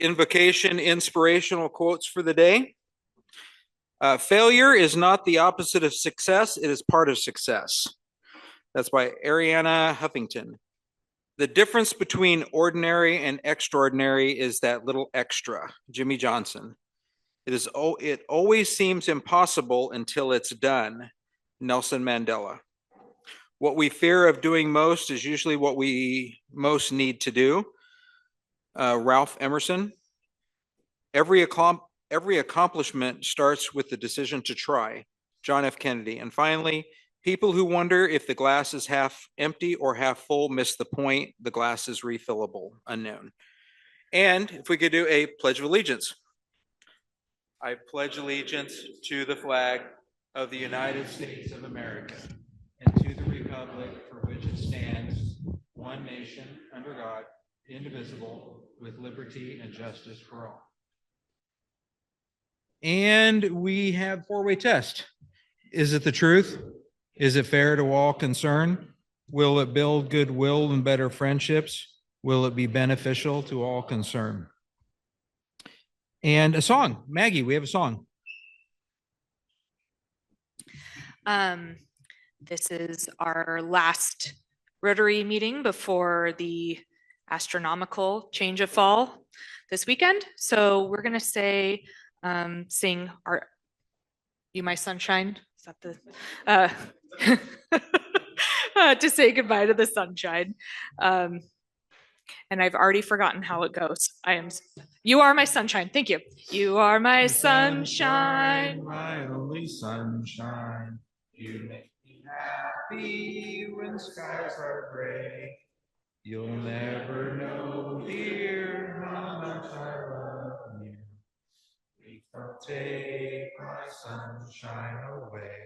Invocation inspirational quotes for the day. Failure is not the opposite of success, it is part of success. That's by Ariana Huffington. The difference between ordinary and extraordinary is that little extra. Jimmy Johnson. It always seems impossible until it's done. Nelson Mandela. What we fear of doing most is usually what we most need to do. Ralph Emerson. Every accomplishment starts with the decision to try. John F. Kennedy. And finally, people who wonder if the glass is half empty or half full miss the point. The glass is refillable. Unknown. And if we could do a Pledge of Allegiance. I pledge allegiance to the flag of the United States of America and to the republic for which it stands, one nation, under God, indivisible, with liberty and justice for all. And we have four-way test. Is it the truth? Is it fair to all concerned? Will it build goodwill and better friendships? Will it be beneficial to all concerned? And a song. Maggie, we have a song. This is our last Rotary meeting before the astronomical change of fall this weekend. So we're going to sing our You My Sunshine. Is that the to say goodbye to the sunshine. And I've already forgotten how it goes. You are my sunshine. Thank you. You are my sunshine. My only sunshine. You make me happy when skies are gray. You'll never know, dear, how much I love you. Please don't take my sunshine away.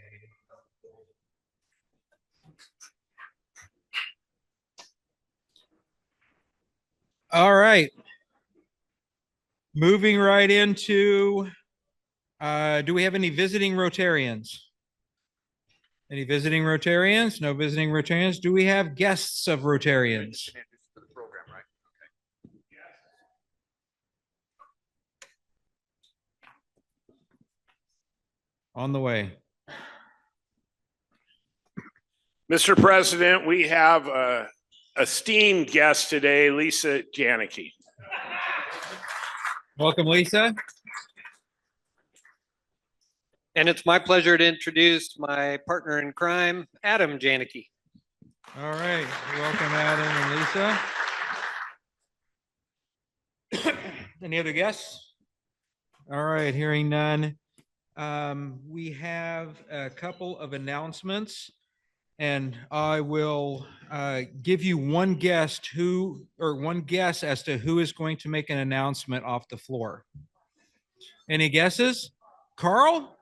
All right. Moving right into, do we have any visiting Rotarians? Any visiting Rotarians? No visiting Rotarians. Do we have guests of Rotarians? On the way. Mr. President, we have a esteemed guest today, Lisa Janicki. Welcome, Lisa. And it's my pleasure to introduce my partner in crime, Adam Janicki. All right. Welcome, Adam and Lisa. Any other guests? All right. Hearing none. We have a couple of announcements, and I will give you one guess as to who is going to make an announcement off the floor. Any guesses? Carl?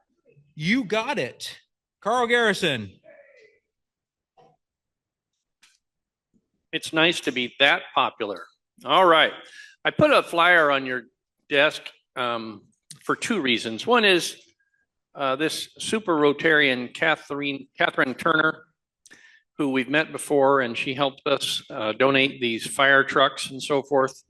You got it. Carl Garrison. It's nice to be that popular. All right. I put a flyer on your desk for two reasons. One is this super Rotarian, Catherine Turner, who we've met before, and she helped us donate these fire trucks and so forth.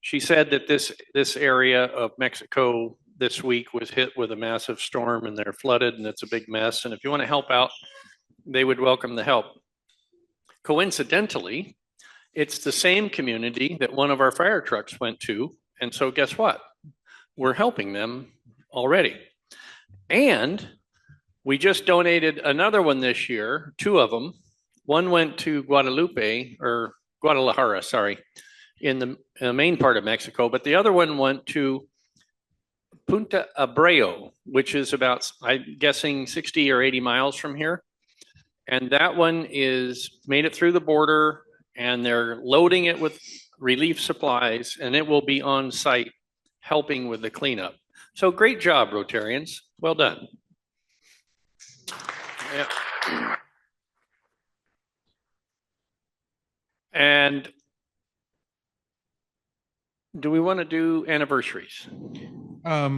She said that this area of Mexico this week was hit with a massive storm and they're flooded and it's a big mess. And if you want to help out, they would welcome the help. Coincidentally, it's the same community that one of our fire trucks went to. And so guess what? We're helping them already. And we just donated another one this year, two of them. One went to Guadalajara, sorry, in the main part of Mexico, but the other one went to Punta Abreu, which is about, I'm guessing 60 or 80 miles from here. And that one made it through the border and they're loading it with relief supplies and it will be on site helping with the cleanup. So great job, Rotarians. Well done. Yeah. And do we want to do anniversaries?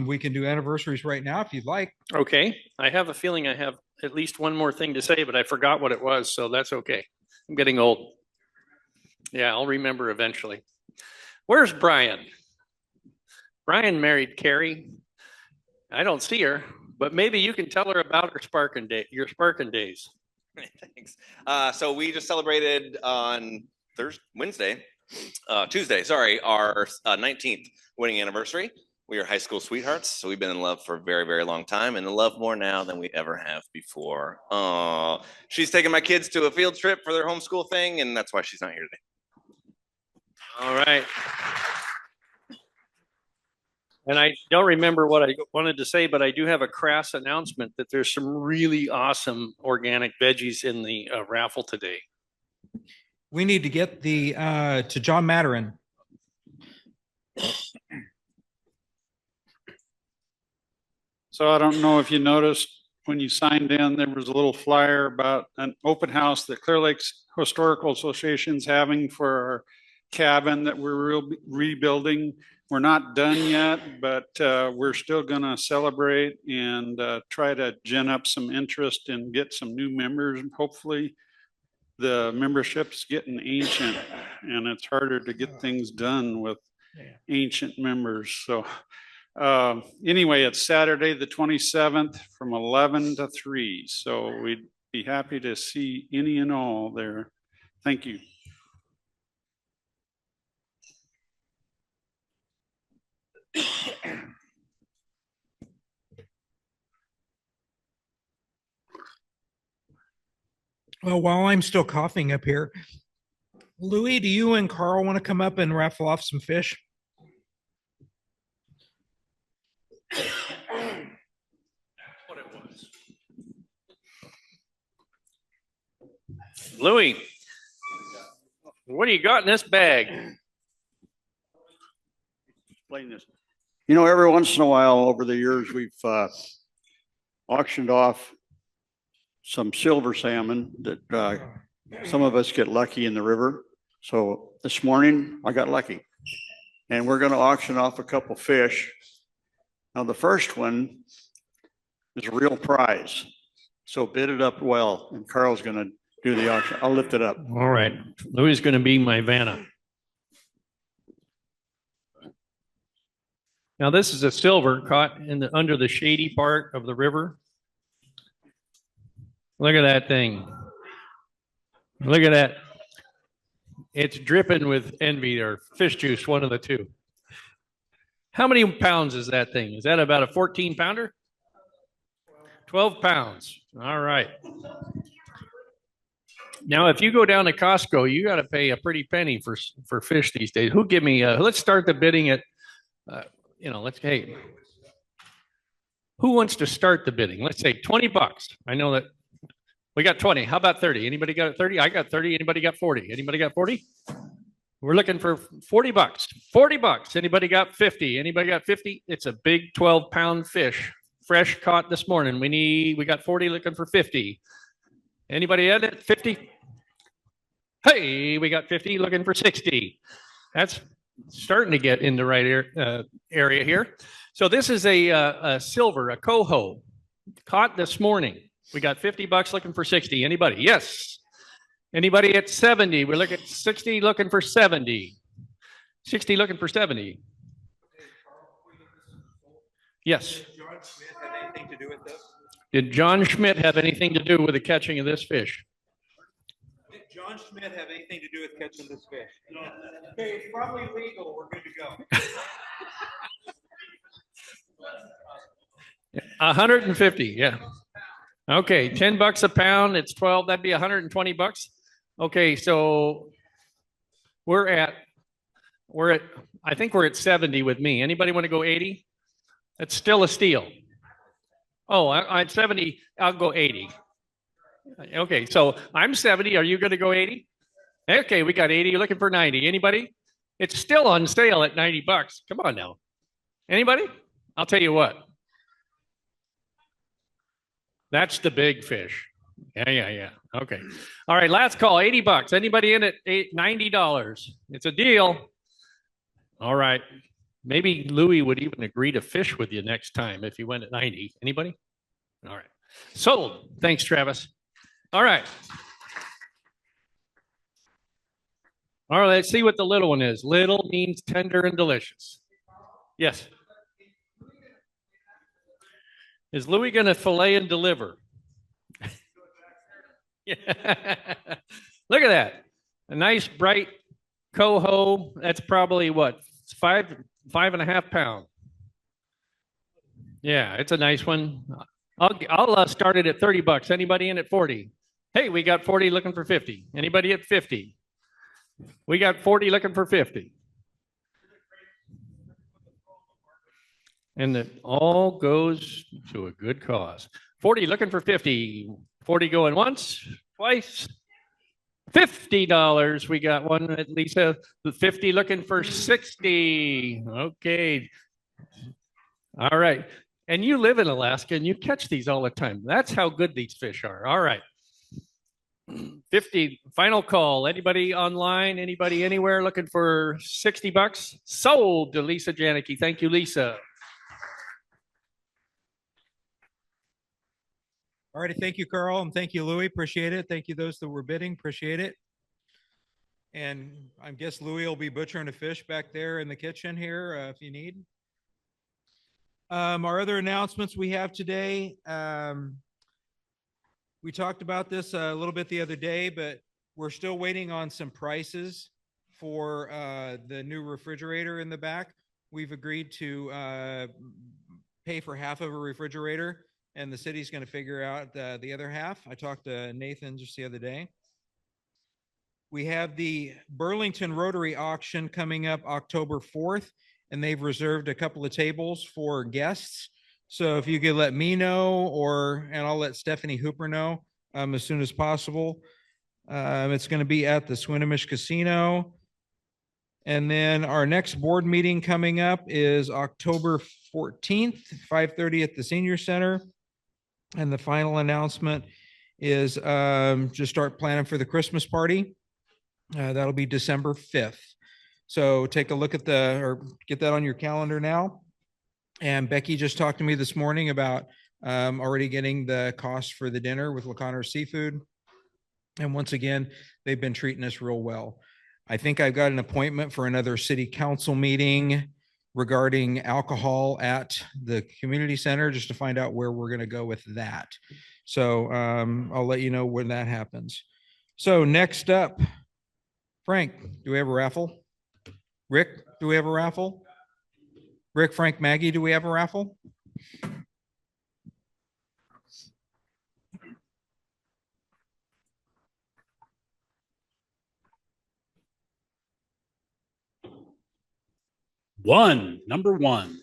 We can do anniversaries right now if you'd like. Okay. I have a feeling I have at least one more thing to say, but I forgot what it was, so that's okay. I'm getting old. Yeah, I'll remember eventually. Where's Brian? Brian married Carrie. I don't see her, but maybe you can tell her about her Sparkin day, your Sparkin days. Thanks. So we just celebrated on Tuesday, sorry, our 19th wedding anniversary. We are high school sweethearts, so we've been in love for a very, very long time, and in love more now than we ever have before. She's taking my kids to a field trip for their homeschool thing, and that's why she's not here today. All right. And I don't remember what I wanted to say, but I do have a crass announcement that there's some really awesome organic veggies in the raffle today. We need to get the to John Maturin. So I don't know if you noticed when you signed in, there was a little flyer about an open house that Clear Lakes Historical Association's having for our cabin that we're rebuilding. We're not done yet, but we're still going to celebrate and try to gin up some interest and get some new members. Hopefully, the membership's getting ancient, and it's harder to get things done with ancient members. So anyway, it's Saturday, the 27th from 11 to 3. So we'd be happy to see any and all there. Thank you. Well, while I'm still coughing up here, Louis, do you and Carl want to come up and raffle off some fish? What it was. Louis, what do you got in this bag? Explain this. You know, every once in a while over the years, we've auctioned off some silver salmon that some of us get lucky in the river. So this morning I got lucky, and we're going to auction off a couple fish. Now the first one is a real prize, so bid it up well, and Carl's going to do the auction. I'll lift it up. All right, Louis is going to be my Vanna. Now this is a silver caught in under the shady part of the river. Look at that thing. Look at that. It's dripping with envy or fish juice, one of the two. How many pounds is that thing? Is that about a 14 pounder? 12 pounds. All right. Now, if you go down to Costco, you got to pay a pretty penny for fish these days. Who give me, let's start the bidding at, hey, who wants to start the bidding? Let's say 20 bucks. I know that we got 20. How about 30? Anybody got 30? I got 30. Anybody got 40? Anybody got 40? We're looking for 40 bucks. 40 bucks. Anybody got 50? Anybody got 50? It's a big 12-pound fish, fresh caught this morning. We got 40 looking for 50. Anybody at it? 50? Hey, we got 50 looking for 60. That's starting to get in the right area here. So this is a silver, a coho, caught this morning. We got 50 bucks looking for 60. Anybody? Yes. Anybody at 70? We're looking at 60 looking for 70. 60 looking for 70. Yes. Did John Schmidt have anything to do with the catching of this fish? Did John Schmidt have anything to do with catching this fish? No. Okay, it's probably legal. We're good to go. 150, yeah. Okay, 10 bucks a pound. It's 12. That'd be 120 bucks. Okay, so I think we're at 70 with me. Anybody want to go 80? That's still a steal. Oh, at 70, I'll go 80. Okay, so I'm 70. Are you going to go 80? Okay, we got 80. You're looking for 90. Anybody? It's still on sale at 90 bucks. Come on now. Anybody? I'll tell you what. That's the big fish. Yeah. Okay. All right, last call, 80 bucks. Anybody in it? $90. It's a deal. All right. Maybe Louis would even agree to fish with you next time if you went at 90. Anybody? All right. Sold. Thanks, Travis. All right. All right, let's see what the little one is. Little means tender and delicious. Yes. Is Louis going to fillet and deliver? Yeah. Look at that. A nice bright coho. That's probably what, 5.5 pounds. Yeah, it's a nice one. I'll start it at $30. Anybody in at 40? Hey, we got 40 looking for 50. Anybody at 50? We got 40 looking for 50. And it all goes to a good cause. 40 looking for 50. 40 going once, twice. $50. We got one at Lisa. 50 looking for 60. Okay. All right. And you live in Alaska and you catch these all the time. That's how good these fish are. All right. 50, final call. Anybody online? Anybody anywhere looking for $60? Sold to Lisa Janicki. Thank you, Lisa. All righty, thank you, Carl, and thank you, Louis. Appreciate it. Thank you, those that were bidding. Appreciate it. And I guess Louis will be butchering a fish back there in the kitchen here if you need. Our other announcements we have today. We talked about this a little bit the other day, but we're still waiting on some prices for the new refrigerator in the back. We've agreed to pay for half of a refrigerator, and the city's going to figure out the other half. I talked to Nathan just the other day. We have the Burlington Rotary auction coming up October 4th, and they've reserved a couple of tables for guests. So if you could let me know, and I'll let Stephanie Hooper know as soon as possible. It's going to be at the Swinomish Casino. And then our next board meeting coming up is October 14th, 5:30 at the Senior Center. And the final announcement is just start planning for the Christmas party. That'll be December 5th. So take a look at or get that on your calendar now. And Becky just talked to me this morning about already getting the cost for the dinner with LaConner Seafood. And once again, they've been treating us real well. I think I've got an appointment for another city council meeting regarding alcohol at the community center, just to find out where we're going to go with that. So I'll let you know when that happens. So next up, Frank, do we have a raffle? Rick, do we have a raffle? Rick, Frank, Maggie, do we have a raffle? Number one.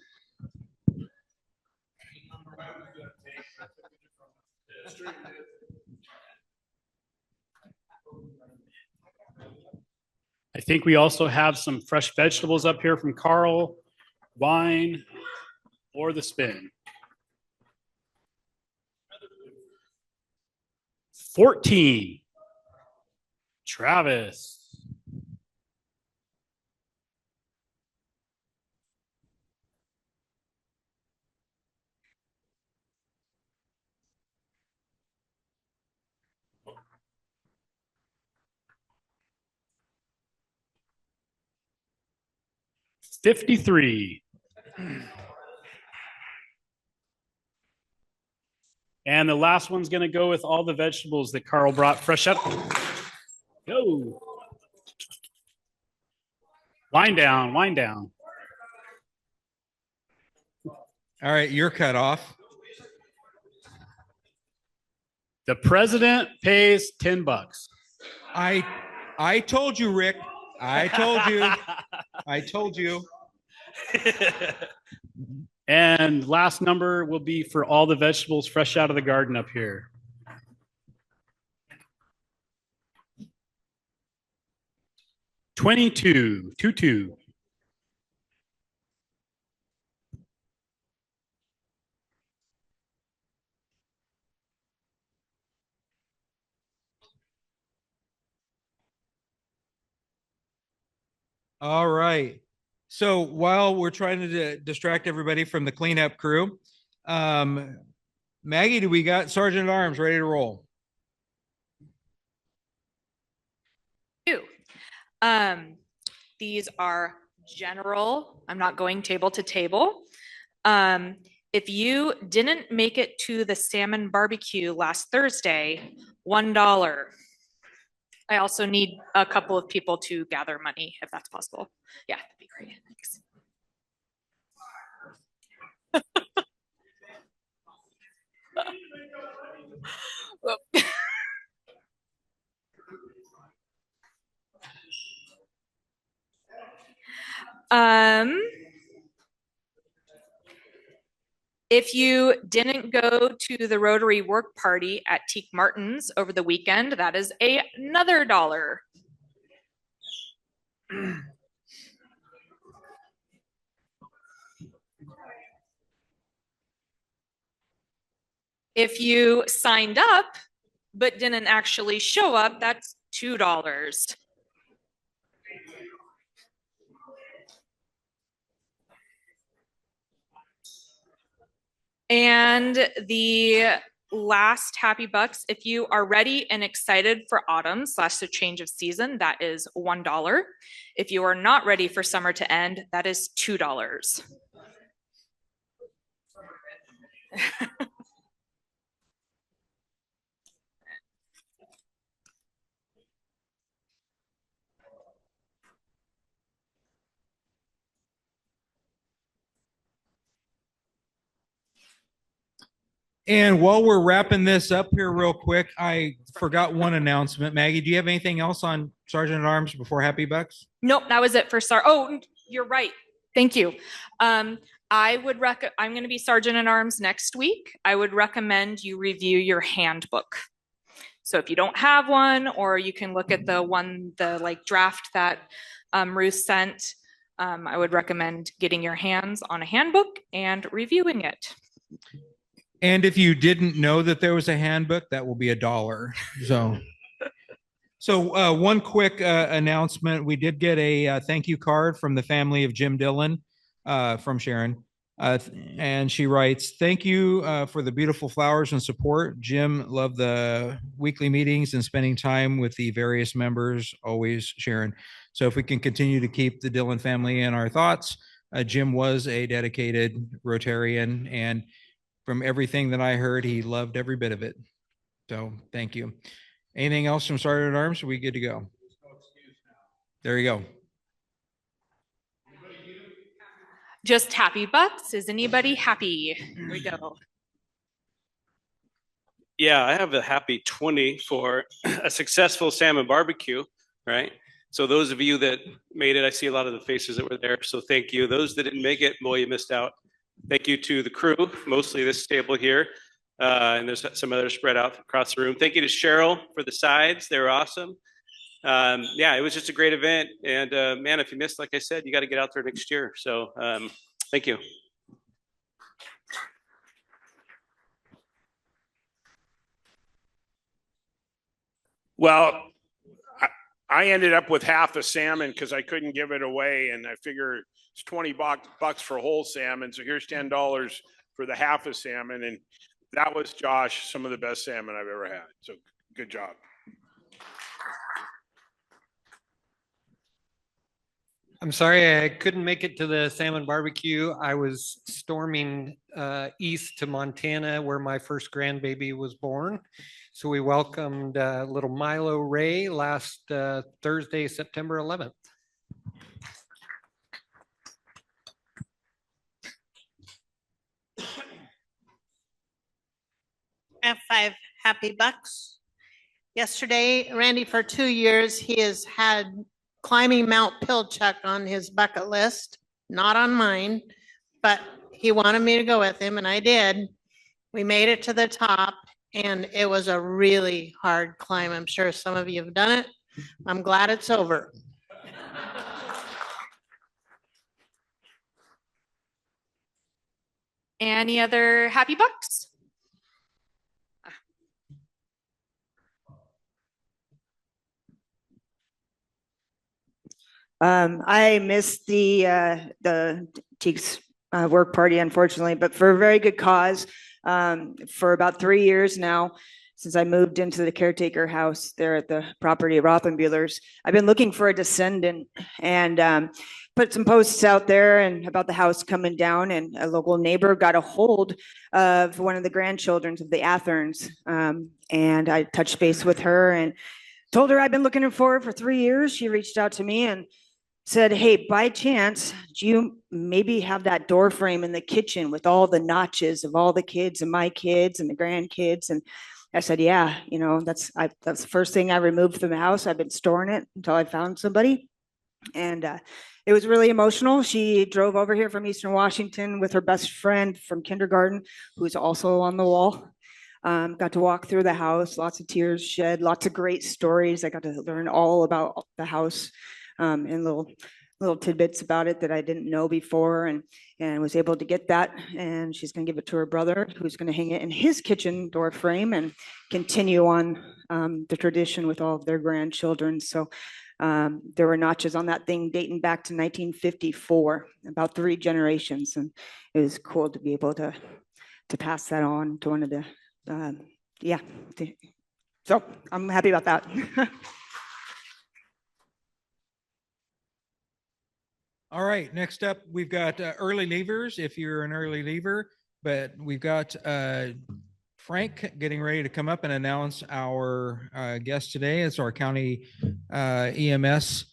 I think we also have some fresh vegetables up here from Carl, wine, or the spin. 14. Travis. $53. And the last one's going to go with all the vegetables that Carl brought fresh up. Go. Wind down, wind down. All right, you're cut off. The president pays $10. I told you, Rick. I told you. I told you. And last number will be for all the vegetables fresh out of the garden up here. $22. All right. So while we're trying to distract everybody from the cleanup crew, Maggie, do we got Sergeant at Arms ready to roll? These are general. I'm not going table to table. If you didn't make it to the salmon barbecue last Thursday, $1. I also need a couple of people to gather money if that's possible. Yeah, that'd be great. Thanks. If you didn't go to the Rotary work party at Teak Martin's over the weekend, that is another $1. If you signed up but didn't actually show up, that's $2. And the last happy bucks, if you are ready and excited for autumn / the change of season, that is $1. If you are not ready for summer to end, that is $2. And while we're wrapping this up here real quick, I forgot one announcement. Maggie, do you have anything else on Sergeant at Arms before Happy Bucks? Nope, that was it for Oh, you're right. Thank you. I'm going to be Sergeant at Arms next week. I would recommend you review your handbook. So if you don't have one, or you can look at the draft that Ruth sent, I would recommend getting your hands on a handbook and reviewing it. And if you didn't know that there was a handbook, that will be $1. So one quick announcement. We did get a thank you card from the family of Jim Dillon from Sharon. And she writes, "Thank you for the beautiful flowers and support. Jim loved the weekly meetings and spending time with the various members, always Sharon." So if we can continue to keep the Dillon family in our thoughts. Jim was a dedicated Rotarian, and from everything that I heard, he loved every bit of it. So thank you. Anything else from Sergeant at Arms? Are we good to go? There you go. Just happy bucks. Is anybody happy? Here we go. Yeah, I have a happy 20 for a successful salmon barbecue, right? So those of you that made it, I see a lot of the faces that were there. So thank you. Those that didn't make it, boy, you missed out. Thank you to the crew, mostly this table here. And there's some others spread out across the room. Thank you to Cheryl for the sides. They were awesome. Yeah, it was just a great event. And man, if you missed, like I said, you got to get out there next year. So thank you. Well, I ended up with half a salmon because I couldn't give it away, and I figure it's 20 bucks for whole salmon. So here's $10 for the half a salmon, and that was, Josh, some of the best salmon I've ever had. So good job. I'm sorry I couldn't make it to the salmon barbecue. I was storming east to Montana, where my first grandbaby was born. So we welcomed little Milo Ray last Thursday, September 11th. F5 happy bucks. Yesterday, Randy, for 2 years, he has had climbing Mount Pilchuck on his bucket list, not on mine, but he wanted me to go with him, and I did. We made it to the top, and it was a really hard climb. I'm sure some of you have done it. I'm glad it's over. Any other happy bucks? I missed the Teak's work party, unfortunately, but for a very good cause. For about 3 years now, since I moved into the caretaker house there at the property of Rothenbuehler's. I've been looking for a descendant and put some posts out there and about the house coming down, and a local neighbor got a hold of one of the grandchildren of the Atherns. And I touched base with her and told her I've been looking for her for 3 years. She reached out to me and said, hey, by chance, do you maybe have that door frame in the kitchen with all the notches of all the kids and my kids and the grandkids? And I said, yeah, you know, that's the first thing I removed from the house. I've been storing it until I found somebody. And it was really emotional. She drove over here from Eastern Washington with her best friend from kindergarten, who's also on the wall. Got to walk through the house, lots of tears shed, lots of great stories. I got to learn all about the house and little tidbits about it that I didn't know before, and was able to get that. And she's going to give it to her brother, who's going to hang it in his kitchen door frame and continue on the tradition with all of their grandchildren. So there were notches on that thing dating back to 1954, about 3 generations, and it was cool to be able to pass that on to one of the so I'm happy about that. All right, next up, we've got early leavers, if you're an early leaver, but we've got Frank getting ready to come up and announce our guest today. It's our county EMS,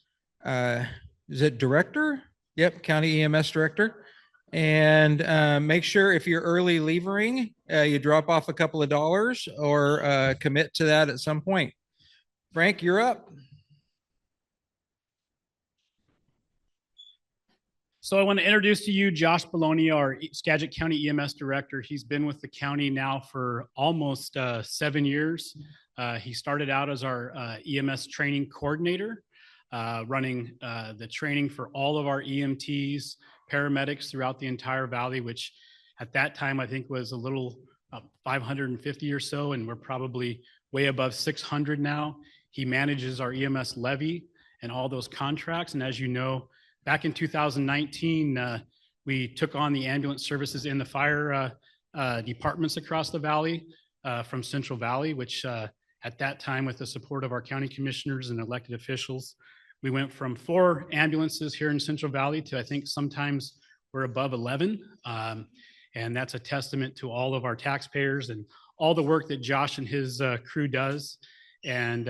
is it director? Yep, county EMS director. And make sure if you're early leavering, you drop off a couple of dollars or commit to that at some point. Frank, you're up. So I want to introduce to you Josh Bologna, our Skagit County EMS Director. He's been with the county now for almost 7 years. He started out as our EMS training coordinator, running the training for all of our EMTs, paramedics throughout the entire valley, which at that time I think was a little 550 or so, and we're probably way above 600 now. He manages our EMS levy and all those contracts. And as you know, back in 2019, we took on the ambulance services in the fire departments across the valley from Central Valley, which at that time, with the support of our county commissioners and elected officials, we went from 4 ambulances here in Central Valley to I think sometimes we're above 11. And that's a testament to all of our taxpayers and all the work that Josh and his crew does. And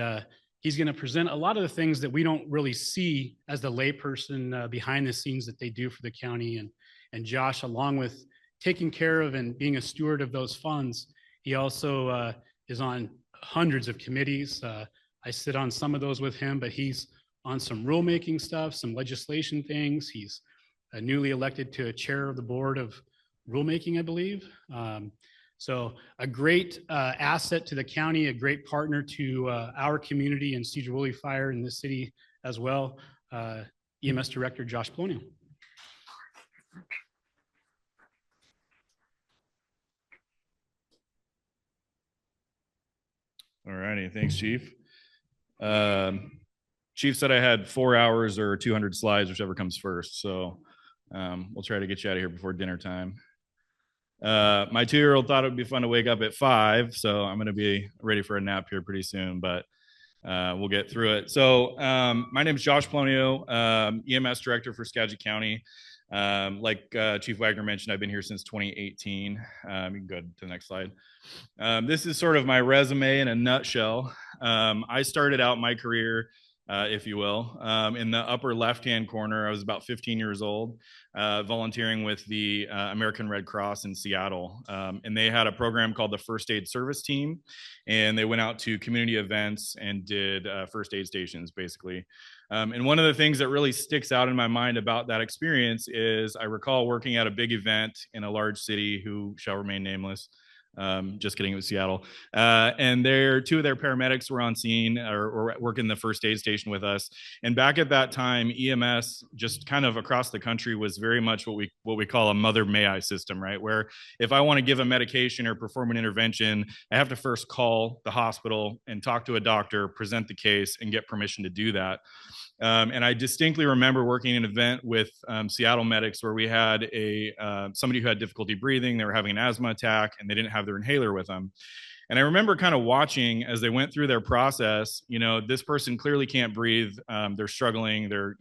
he's going to present a lot of the things that we don't really see as the layperson behind the scenes that they do for the county. And Josh, along with taking care of and being a steward of those funds, he also is on hundreds of committees. I sit on some of those with him, but he's on some rulemaking stuff, some legislation things. He's newly elected to a chair of the board of rulemaking, I believe. So a great asset to the county, a great partner to our community and Sedro Woolley Fire in this city as well. EMS Director Josh Bologna. All righty, thanks, Chief. Chief said I had 4 hours or 200 slides, whichever comes first. So we'll try to get you out of here before dinner time. My 2-year-old thought it would be fun to wake up at 5, so I'm going to be ready for a nap here pretty soon, but we'll get through it. So my name is Josh Bologna, EMS Director for Skagit County. Like Chief Wagner mentioned, I've been here since 2018. You can go to the next slide. This is sort of my resume in a nutshell. I started out my career, if you will, in the upper left-hand corner. I was about 15 years old, volunteering with the American Red Cross in Seattle. And they had a program called the First Aid Service Team. And they went out to community events and did first aid stations, basically. And one of the things that really sticks out in my mind about that experience is I recall working at a big event in a large city who shall remain nameless. Just kidding, it was Seattle. And 2 of their paramedics were on scene or working the first aid station with us. And back at that time, EMS just kind of across the country was very much what we call a mother may I system, right? Where if I want to give a medication or perform an intervention, I have to first call the hospital and talk to a doctor, present the case, and get permission to do that. And I distinctly remember working an event with Seattle medics where we had somebody who had difficulty breathing. They were having an asthma attack and they didn't have their inhaler with them. And I remember kind of watching as they went through their process, this person clearly can't breathe. They're struggling. They're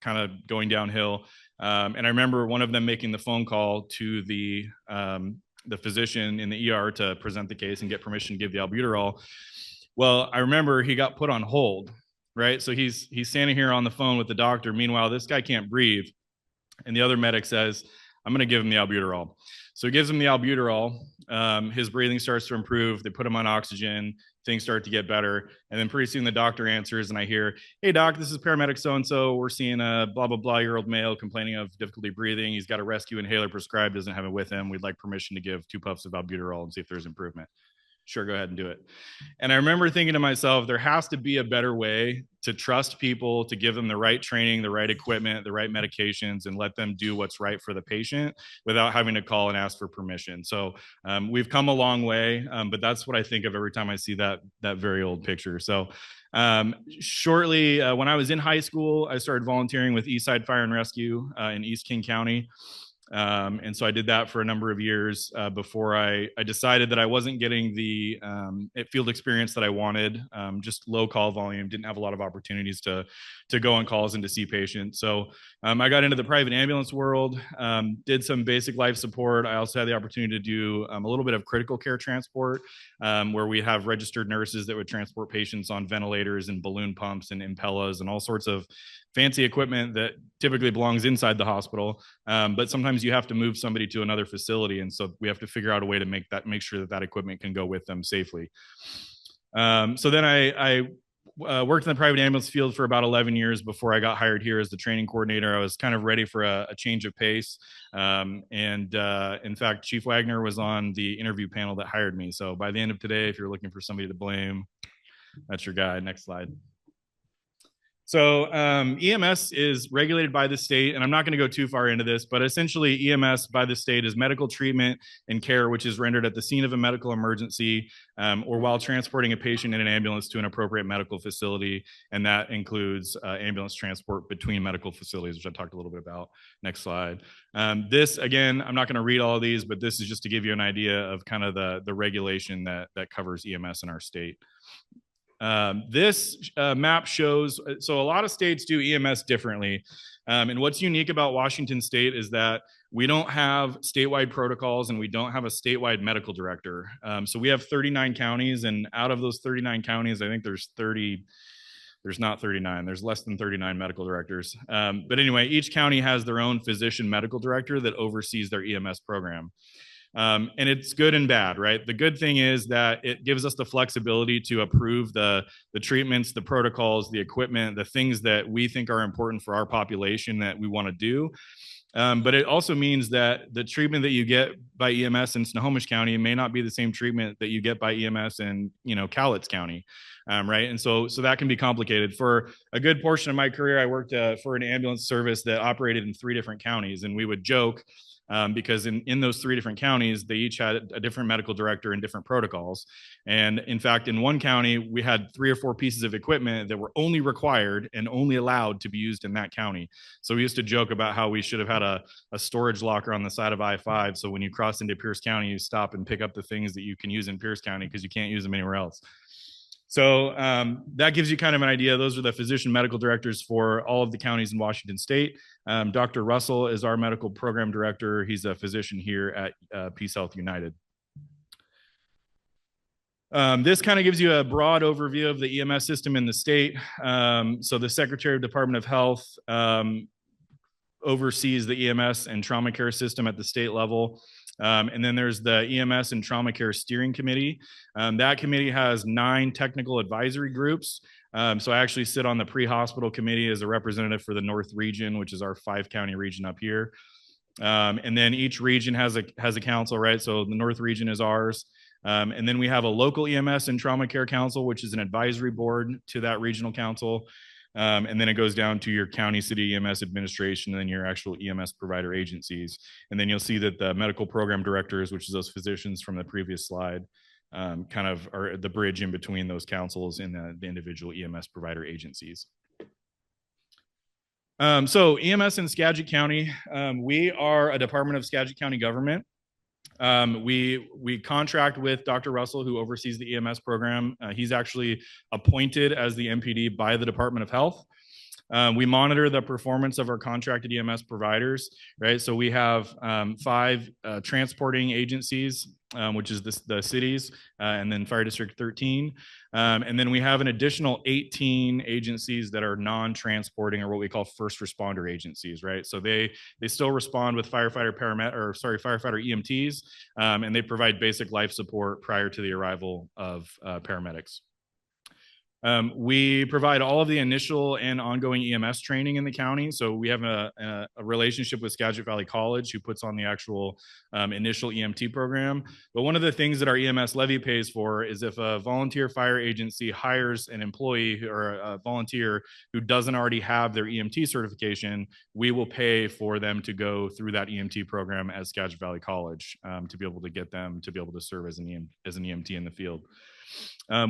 kind of going downhill. And I remember one of them making the phone call to the physician in the ER to present the case and get permission to give the albuterol. Well, I remember he got put on hold, right? So he's standing here on the phone with the doctor. Meanwhile, this guy can't breathe. And the other medic says, I'm going to give him the albuterol. So he gives him the albuterol. His breathing starts to improve. They put him on oxygen. Things start to get better. And then pretty soon the doctor answers and I hear, hey, doc, this is paramedic so-and-so. We're seeing a blah, blah, blah year old male complaining of difficulty breathing. He's got a rescue inhaler prescribed, doesn't have it with him. We'd like permission to give 2 puffs of albuterol and see if there's improvement. Sure, go ahead and do it. And I remember thinking to myself, there has to be a better way to trust people, to give them the right training, the right equipment, the right medications, and let them do what's right for the patient without having to call and ask for permission. So we've come a long way, but that's what I think of every time I see that very old picture. So shortly, when I was in high school, I started volunteering with Eastside Fire and Rescue in East King County. And so I did that for a number of years before I decided that I wasn't getting the field experience that I wanted. Just low call volume, didn't have a lot of opportunities to go on calls and to see patients. So I got into the private ambulance world, did some basic life support. I also had the opportunity to do a little bit of critical care transport, where we have registered nurses that would transport patients on ventilators and balloon pumps and Impellas and all sorts of fancy equipment that typically belongs inside the hospital. But sometimes you have to move somebody to another facility. And so we have to figure out a way to make sure that equipment can go with them safely. So then I worked in the private ambulance field for about 11 years before I got hired here as the training coordinator. I was kind of ready for a change of pace. In fact, Chief Wagner was on the interview panel that hired me. So by the end of today, if you're looking for somebody to blame, that's your guy. Next slide. So EMS is regulated by the state, and I'm not going to go too far into this, but essentially EMS by the state is medical treatment and care which is rendered at the scene of a medical emergency or while transporting a patient in an ambulance to an appropriate medical facility, and that includes ambulance transport between medical facilities, which I talked a little bit about. Next slide. This, again, I'm not going to read all of these, but this is just to give you an idea of kind of the regulation that covers EMS in our state. This map shows, so a lot of states do EMS differently. And what's unique about Washington State is that we don't have statewide protocols and we don't have a statewide medical director. So we have 39 counties, and out of those 39 counties, I think there's not 39, there's less than 39 medical directors. But anyway, each county has their own physician medical director that oversees their EMS program. And it's good and bad, right? The good thing is that it gives us the flexibility to approve the treatments, the protocols, the equipment, the things that we think are important for our population that we want to do. But it also means that the treatment that you get by EMS in Snohomish County may not be the same treatment that you get by EMS in, Cowlitz County, right? And so that can be complicated. For a good portion of my career, I worked for an ambulance service that operated in 3 different counties, and we would joke because in those 3 different counties, they each had a different medical director and different protocols. And in fact, in one county, we had 3 or 4 pieces of equipment that were only required and only allowed to be used in that county. So we used to joke about how we should have had a storage locker on the side of I-5. So when you cross into Pierce County, you stop and pick up the things that you can use in Pierce County because you can't use them anywhere else. So that gives you kind of an idea. Those are the physician medical directors for all of the counties in Washington State. Dr. Russell is our medical program director. He's a physician here at Peace Health United. This kind of gives you a broad overview of the EMS system in the state. So the Secretary of Department of Health oversees the EMS and trauma care system at the state level. And then there's the EMS and Trauma Care Steering Committee. That committee has 9 technical advisory groups. So I actually sit on the pre-hospital committee as a representative for the North region, which is our 5-county region up here. And then each region has a council, right? So the North region is ours. And then we have a local EMS and Trauma Care Council, which is an advisory board to that regional council. And then it goes down to your county, city EMS administration, and then your actual EMS provider agencies. And then you'll see that the medical program directors, which is those physicians from the previous slide, kind of are the bridge in between those councils and the individual EMS provider agencies. So EMS in Skagit County, we are a department of Skagit County government. We contract with Dr. Russell, who oversees the EMS program. He's actually appointed as the MPD by the Department of Health. We monitor the performance of our contracted EMS providers, right? So we have 5 transporting agencies, which is the cities, and then Fire District 13. And then we have an additional 18 agencies that are non-transporting, or what we call first responder agencies, right? So they still respond with firefighter EMTs, and they provide basic life support prior to the arrival of paramedics. We provide all of the initial and ongoing EMS training in the county. So we have a relationship with Skagit Valley College, who puts on the actual initial EMT program. But one of the things that our EMS levy pays for is if a volunteer fire agency hires an employee or a volunteer who doesn't already have their EMT certification, we will pay for them to go through that EMT program as Skagit Valley College to be able to get them to be able to serve as an EMT in the field.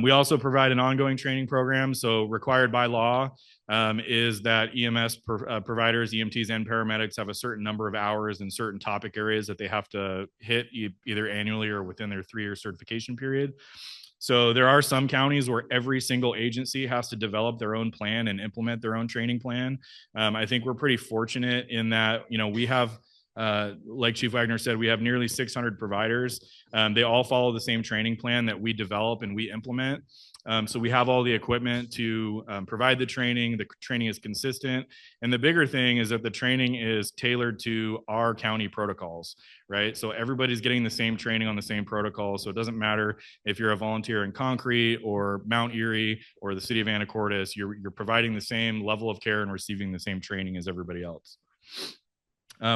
We also provide an ongoing training program. So required by law is that EMS providers, EMTs and paramedics have a certain number of hours in certain topic areas that they have to hit either annually or within their 3-year certification period. So there are some counties where every single agency has to develop their own plan and implement their own training plan. I think we're pretty fortunate in that, we have like Chief Wagner said, we have nearly 600 providers. They all follow the same training plan that we develop and we implement. So we have all the equipment to provide the training. The training is consistent. And the bigger thing is that the training is tailored to our county protocols, right? So everybody's getting the same training on the same protocol. So it doesn't matter if you're a volunteer in Concrete or Mount Erie or the city of Anacortes, you're providing the same level of care and receiving the same training as everybody else.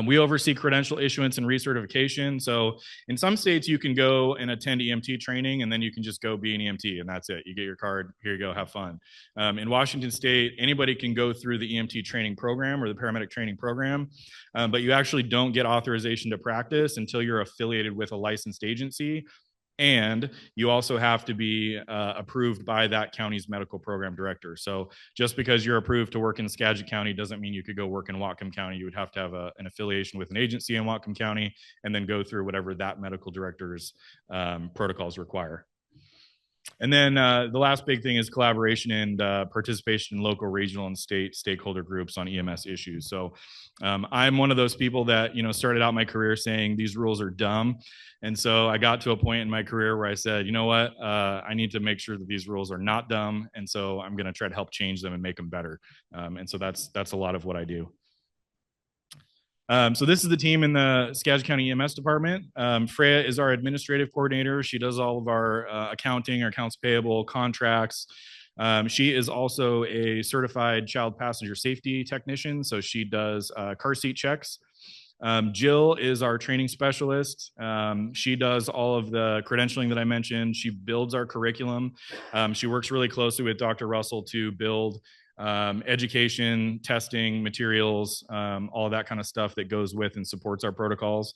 We oversee credential issuance and recertification. So in some states, you can go and attend EMT training, and then you can just go be an EMT, and that's it. You get your card, here you go, have fun. In Washington State, anybody can go through the EMT training program or the paramedic training program, but you actually don't get authorization to practice until you're affiliated with a licensed agency. And you also have to be approved by that county's medical program director. So just because you're approved to work in Skagit County doesn't mean you could go work in Whatcom County. You would have to have an affiliation with an agency in Whatcom County and then go through whatever that medical director's protocols require. And then the last big thing is collaboration and participation in local, regional, and state stakeholder groups on EMS issues. So I'm one of those people that, started out my career saying these rules are dumb. And so I got to a point in my career where I said, you know what, I need to make sure that these rules are not dumb. And so I'm going to try to help change them and make them better. And so that's a lot of what I do. So this is the team in the Skagit County EMS department. Freya is our administrative coordinator. She does all of our accounting, our accounts payable, contracts. She is also a certified child passenger safety technician. So she does car seat checks. Jill is our training specialist. She does all of the credentialing that I mentioned. She builds our curriculum. She works really closely with Dr. Russell to build education, testing, materials, all that kind of stuff that goes with and supports our protocols.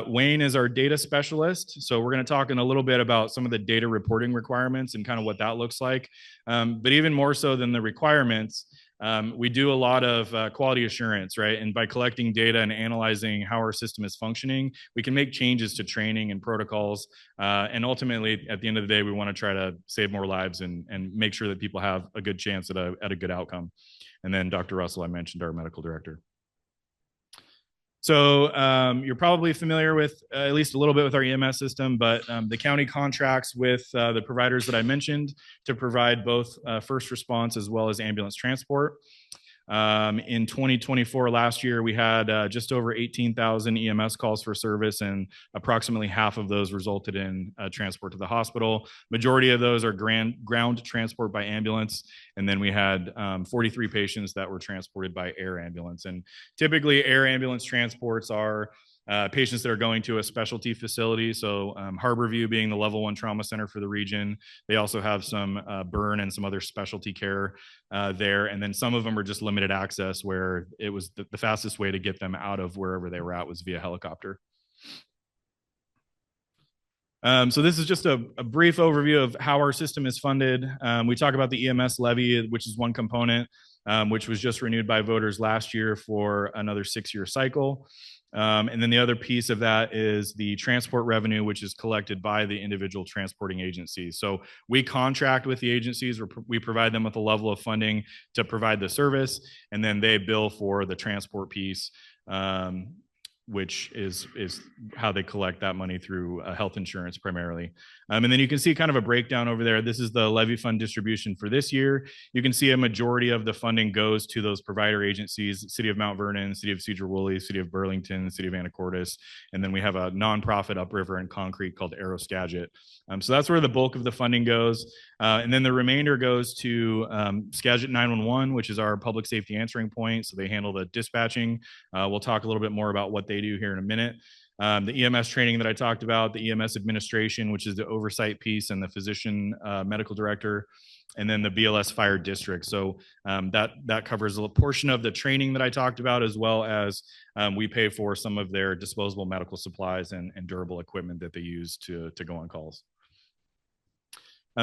Wayne is our data specialist. So we're going to talk in a little bit about some of the data reporting requirements and kind of what that looks like. But even more so than the requirements, we do a lot of quality assurance, right? And by collecting data and analyzing how our system is functioning, we can make changes to training and protocols. And ultimately, at the end of the day, we want to try to save more lives and make sure that people have a good chance at a good outcome. And then Dr. Russell, I mentioned, our medical director. So you're probably familiar with at least a little bit with our EMS system, but the county contracts with the providers that I mentioned to provide both first response as well as ambulance transport. In 2024, last year, we had just over 18,000 EMS calls for service, and approximately half of those resulted in transport to the hospital. Majority of those are ground transport by ambulance, and then we had 43 patients that were transported by air ambulance. And typically, air ambulance transports are patients that are going to a specialty facility. So Harborview being the level 1 trauma center for the region. They also have some burn and some other specialty care there. And then some of them are just limited access, where it was the fastest way to get them out of wherever they were at was via helicopter. So this is just a brief overview of how our system is funded. We talk about the EMS levy, which is one component, which was just renewed by voters last year for another 6-year cycle. And then the other piece of that is the transport revenue, which is collected by the individual transporting agencies. So we contract with the agencies, we provide them with a level of funding to provide the service, and then they bill for the transport piece, which is how they collect that money through health insurance primarily. And then you can see kind of a breakdown over there. This is the levy fund distribution for this year. You can see a majority of the funding goes to those provider agencies: City of Mount Vernon, City of Sedro Woolley, City of Burlington, City of Anacortes, and then we have a nonprofit upriver in Concrete called Aero Skagit. So that's where the bulk of the funding goes. And then the remainder goes to Skagit 911, which is our public safety answering point. So they handle the dispatching. We'll talk a little bit more about what they do here in a minute. The EMS training that I talked about, the EMS administration, which is the oversight piece, and the physician medical director, and then the BLS fire district. So that covers a portion of the training that I talked about, as well as we pay for some of their disposable medical supplies and durable equipment that they use to go on calls.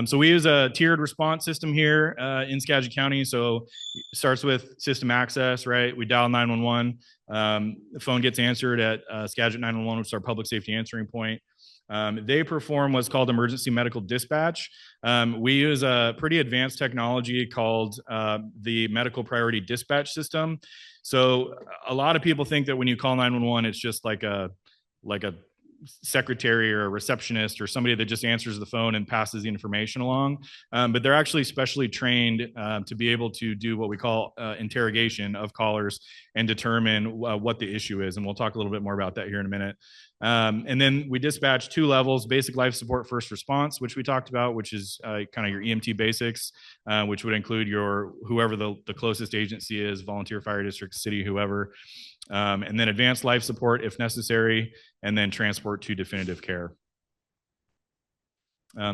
So we use a tiered response system here in Skagit County. So it starts with system access, right? We dial 911. The phone gets answered at Skagit 911, which is our public safety answering point. They perform what's called emergency medical dispatch. We use a pretty advanced technology called the medical priority dispatch system. So a lot of people think that when you call 911, it's just like a secretary or a receptionist or somebody that just answers the phone and passes the information along. But they're actually specially trained to be able to do what we call interrogation of callers and determine what the issue is. And we'll talk a little bit more about that here in a minute. And then we dispatch 2 levels: basic life support first response, which we talked about, which is kind of your EMT basics, which would include whoever the closest agency is, volunteer fire district, city, whoever. And then advanced life support if necessary, and then transport to definitive care.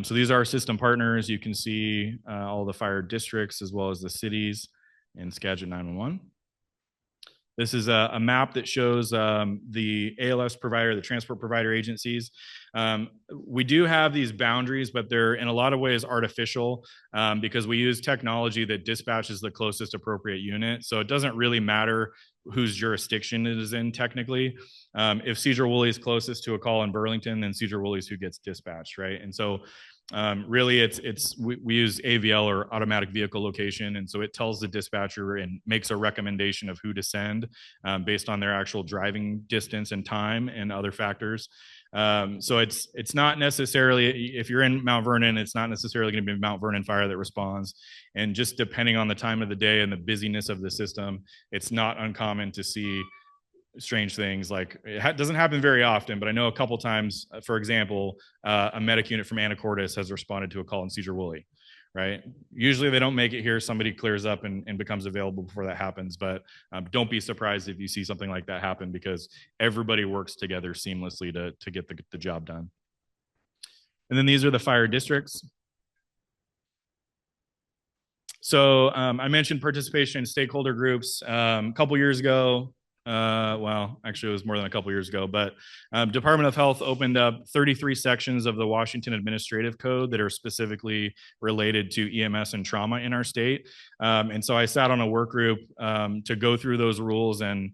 So these are our system partners. You can see all the fire districts as well as the cities in Skagit 911. This is a map that shows the ALS provider, the transport provider agencies. We do have these boundaries, but they're in a lot of ways artificial because we use technology that dispatches the closest appropriate unit. So it doesn't really matter whose jurisdiction it is in technically. If Sedro Woolley is closest to a call in Burlington, then Sedro Woolley is who gets dispatched, right? And so really we use AVL, or automatic vehicle location, and so it tells the dispatcher and makes a recommendation of who to send based on their actual driving distance and time and other factors. So it's not necessarily, if you're in Mount Vernon, it's not necessarily going to be Mount Vernon Fire that responds. And just depending on the time of the day and the busyness of the system, it's not uncommon to see strange things. Like it doesn't happen very often, but I know a couple times, for example, a medic unit from Anacortes has responded to a call in Sedro Woolley, right? Usually they don't make it here. Somebody clears up and becomes available before that happens. But don't be surprised if you see something like that happen, because everybody works together seamlessly to get the job done. And then these are the fire districts. So I mentioned participation in stakeholder groups a couple years ago. Well, actually it was more than a couple years ago, but Department of Health opened up 33 sections of the Washington Administrative Code that are specifically related to EMS and trauma in our state. And so I sat on a work group to go through those rules, and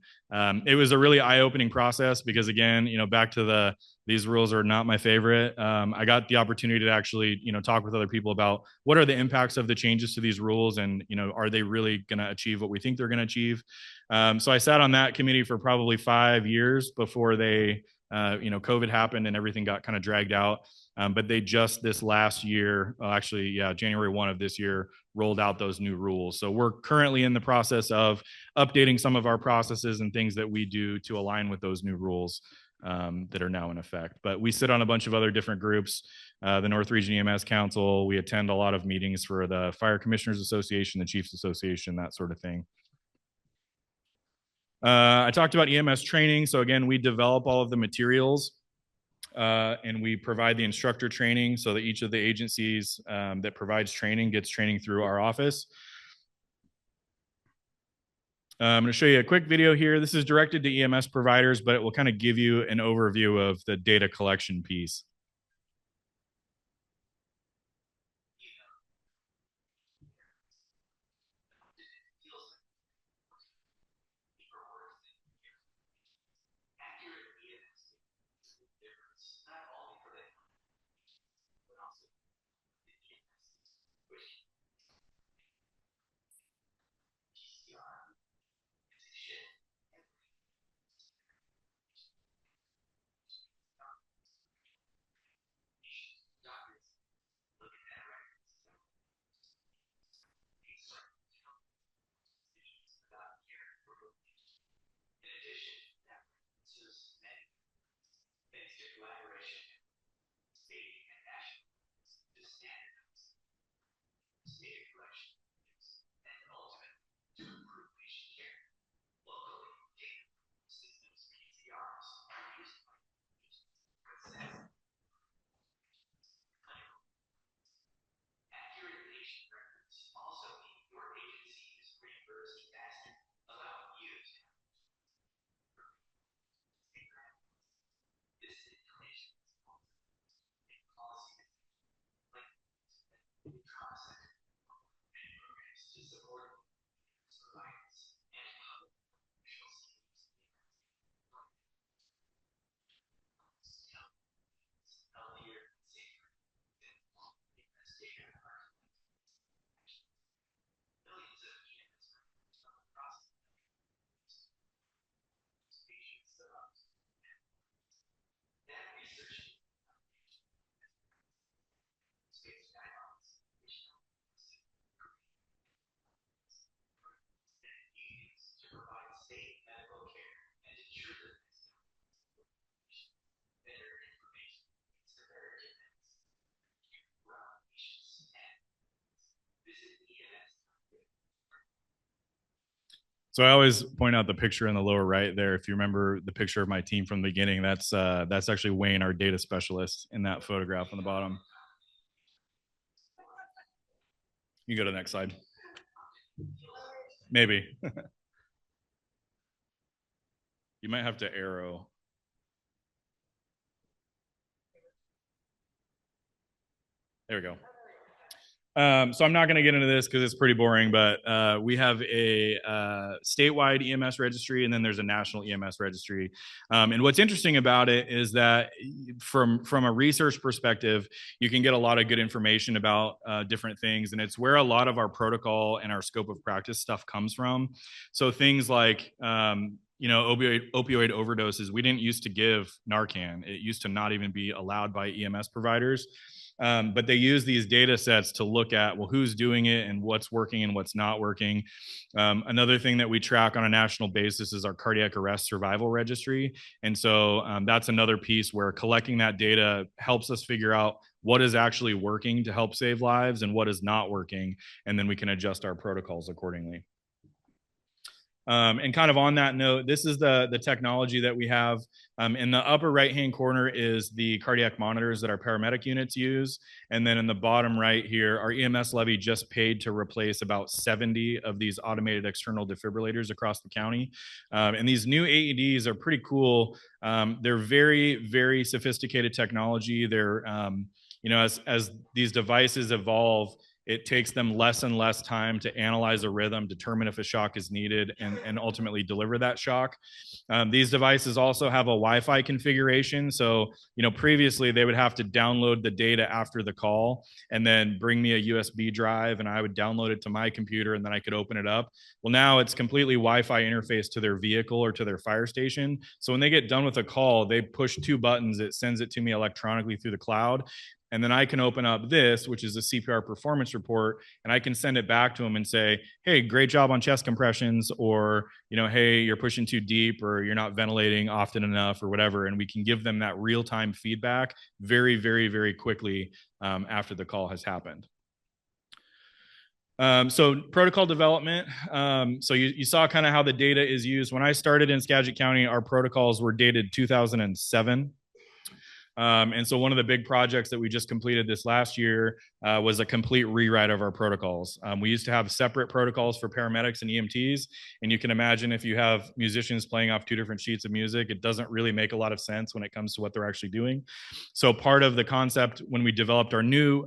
it was a really eye-opening process because, again, back to these rules are not my favorite. I got the opportunity to actually, talk with other people about what are the impacts of the changes to these rules, and, are they really going to achieve what we think they're going to achieve? So I sat on that committee for probably 5 years before COVID happened and everything got kind of dragged out. But they just this last year, January 1 of this year, rolled out those new rules. So we're currently in the process of updating some of our processes and things that we do to align with those new rules that are now in effect. But we sit on a bunch of other different groups, the North Region EMS Council. We attend a lot of meetings for the Fire Commissioners Association, the Chiefs Association, that sort of thing. I talked about EMS training. So again, we develop all of the materials and we provide the instructor training so that each of the agencies that provides training gets training through our office. I'm going to show you a quick video here. This is directed to EMS providers, but it will kind of give you an overview of the data collection piece. So I always point out the picture in the lower right there. If you remember the picture of my team from the beginning, that's actually Wayne, our data specialist, in that photograph on the bottom. You go to the next slide. Maybe. You might have to arrow. There we go. So I'm not going to get into this because it's pretty boring, but we have a statewide EMS registry, and then there's a national EMS registry. And what's interesting about it is that from a research perspective, you can get a lot of good information about different things, and it's where a lot of our protocol and our scope of practice stuff comes from. So things like opioid overdoses, we didn't used to give Narcan. It used to not even be allowed by EMS providers. But they use these data sets to look at, well, who's doing it and what's working and what's not working. Another thing that we track on a national basis is our cardiac arrest survival registry. And so that's another piece where collecting that data helps us figure out what is actually working to help save lives and what is not working. And then we can adjust our protocols accordingly. And kind of on that note, this is the technology that we have. In the upper right-hand corner is the cardiac monitors that our paramedic units use. And then in the bottom right here, our EMS levy just paid to replace about 70 of these automated external defibrillators across the county. And these new AEDs are pretty cool. They're very, very sophisticated technology. They're, as these devices evolve, it takes them less and less time to analyze a rhythm, determine if a shock is needed, and ultimately deliver that shock. These devices also have a Wi-Fi configuration. So, previously they would have to download the data after the call and then bring me a USB drive, and I would download it to my computer, and then I could open it up. Well, now it's completely Wi-Fi interface to their vehicle or to their fire station. So when they get done with a call, they push 2 buttons, it sends it to me electronically through the cloud. And then I can open up this, which is a CPR performance report, and I can send it back to them and say, hey, great job on chest compressions, or, hey, you're pushing too deep, or you're not ventilating often enough, or whatever. And we can give them that real-time feedback very, very, very quickly after the call has happened. So protocol development. So you saw kind of how the data is used. When I started in Skagit County, our protocols were dated 2007. And so one of the big projects that we just completed this last year was a complete rewrite of our protocols. We used to have separate protocols for paramedics and EMTs. And you can imagine if you have musicians playing off 2 different sheets of music, it doesn't really make a lot of sense when it comes to what they're actually doing. So part of the concept when we developed our new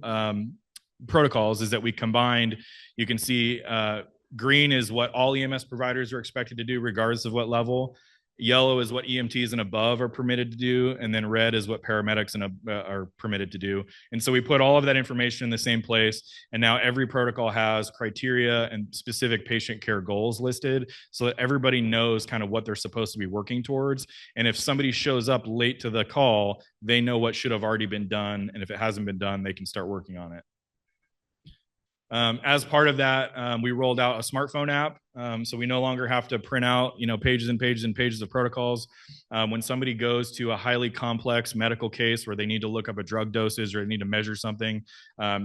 protocols is that we combined, you can see green is what all EMS providers are expected to do regardless of what level. Yellow is what EMTs and above are permitted to do, and then red is what paramedics are permitted to do. And so we put all of that information in the same place, and now every protocol has criteria and specific patient care goals listed so that everybody knows kind of what they're supposed to be working towards. And if somebody shows up late to the call, they know what should have already been done, and if it hasn't been done, they can start working on it. As part of that, we rolled out a smartphone app. So we no longer have to print out, pages and pages and pages of protocols. When somebody goes to a highly complex medical case where they need to look up a drug dosage or they need to measure something,